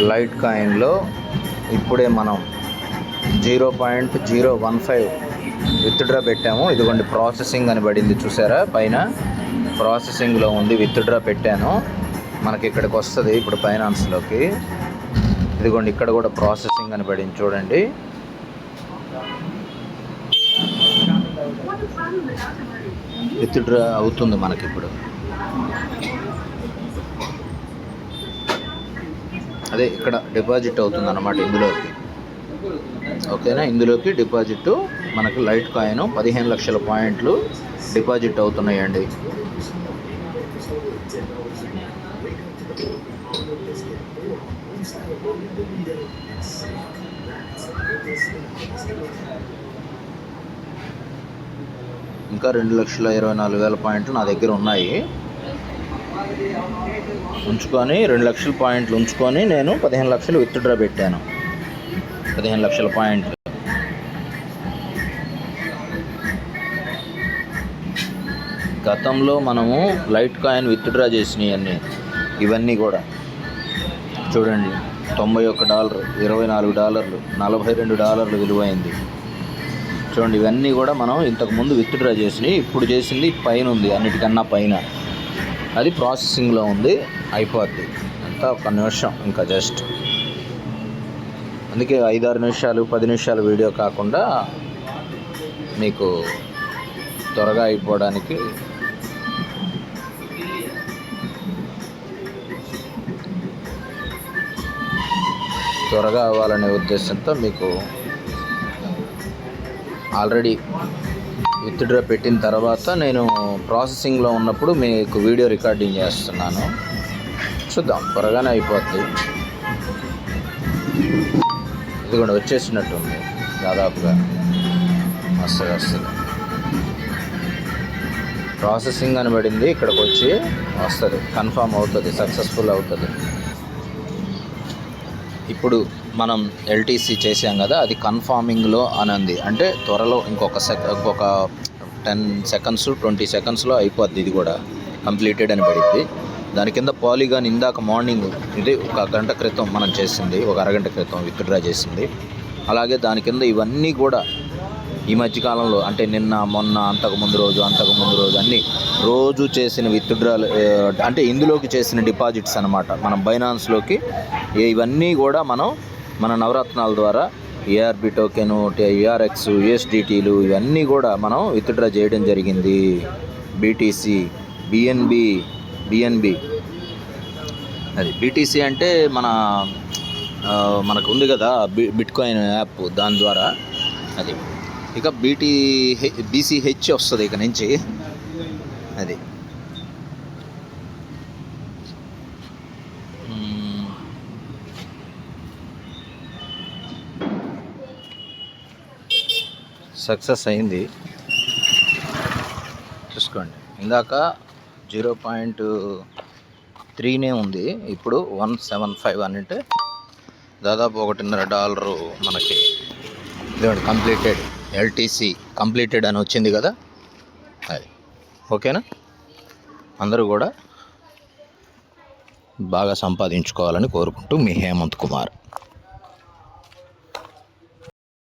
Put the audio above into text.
Light కాయిన్లో ఇప్పుడే మనం 0.015 withdraw పెట్టాము. ఇదిగోండి ప్రాసెసింగ్ అని పడింది చూసారా, పైన ప్రాసెసింగ్లో ఉంది. విత్డ్రా పెట్టాను, మనకి ఇక్కడికి వస్తుంది ఇప్పుడు ఫైనాన్స్లోకి. ఇదిగోండి ఇక్కడ కూడా ప్రాసెసింగ్ అని పడింది చూడండి. విత్డ్రా అవుతుంది మనకి ఇప్పుడు. అదే ఇక్కడ డిపాజిట్ అవుతుంది అన్నమాట ఇందులోకి. ఓకేనా, ఇందులోకి డిపాజిట్ మనకు లైట్ కాయిన్ 15 లక్షల పాయింట్లు డిపాజిట్ అవుతున్నాయండి. ఇంకా 2,24,000 పాయింట్లు నా దగ్గర ఉన్నాయి. ఉంచుకొని 2 లక్షల పాయింట్లు ఉంచుకొని నేను 15 లక్షలు విత్డ్రా పెట్టాను. 15 లక్షల పాయింట్లు. గతంలో మనము లైట్ కాయిన్ విత్డ్రా చేసినవన్నీ ఇవన్నీ కూడా చూడండి. $91, $24, $42 విలువైంది చూడండి. ఇవన్నీ కూడా మనం ఇంతకుముందు విత్డ్రా చేసినవి. ఇప్పుడు చేసింది పైన ఉంది, అన్నిటికన్నా పైన. అది ప్రాసెసింగ్లో ఉంది, అయిపోద్ది. అంతా 1 నిమిషం ఇంకా జస్ట్. అందుకే 5-6 నిమిషాలు 10 నిమిషాల వీడియో కాకుండా మీకు త్వరగా అయిపోవడానికి త్వరగా అవ్వాలనే ఉద్దేశంతో మీకు ఆల్రెడీ విత్డ్రా పెట్టిన తర్వాత నేను ప్రాసెసింగ్లో ఉన్నప్పుడు మీకు వీడియో రికార్డింగ్ చేస్తున్నాను. చూద్దాం, త్వరగానే అయిపోద్ది. ఇది కూడా వచ్చేసినట్టుంది దాదాపుగా. వస్తుంది ప్రాసెసింగ్ అని పడింది, ఇక్కడికి వచ్చి వస్తుంది, కన్ఫామ్ అవుతుంది, సక్సెస్ఫుల్ అవుతుంది. ఇప్పుడు మనం ఎల్టీసీ చేసాం కదా, అది కన్ఫార్మింగ్లో అని ఉంది. అంటే త్వరలో ఇంకొక 10 సెకండ్స్ 20 సెకండ్స్లో అయిపోద్ది. ఇది కూడా కంప్లీటెడ్ అని పడింది. దాని కింద పాలిగాన్ ఇందాక మార్నింగ్, ఇది 1 గంట క్రితం మనం చేసింది, 1 అరగంట క్రితం విత్డ్రా చేసింది. అలాగే దాని కింద ఇవన్నీ కూడా ఈ మధ్యకాలంలో, అంటే నిన్న మొన్న అంతకుముందు రోజు అన్నీ రోజు చేసిన విత్డ్రాలు, అంటే ఇందులోకి చేసిన డిపాజిట్స్ అన్నమాట. మనం బైనాన్స్లోకి ఇవన్నీ కూడా మన నవరత్నాల ద్వారా ఏఆర్బి టోకెను, ఏఆర్ఎక్స్, యూఎస్డిటీలు ఇవన్నీ కూడా మనం విత్డ్రా చేయడం జరిగింది. BTC, BNB. అది బీటీసీ అంటే మనకు ఉంది కదా బిట్కాయిన్ యాప్, దాని ద్వారా అది. ఇక బీసీహెచ్ వస్తుంది ఇక నుంచి. అది సక్సెస్ అయింది, చూసుకోండి. ఇందాక 0.3 ఉంది, ఇప్పుడు 175 అంటే దాదాపు $1.5 మనకి కంప్లీటెడ్. ఎల్టీసీ కంప్లీటెడ్ అని వచ్చింది కదా, అది ఓకేనా. అందరూ కూడా బాగా సంపాదించుకోవాలని కోరుకుంటూ మీ హేమంత్ కుమార్.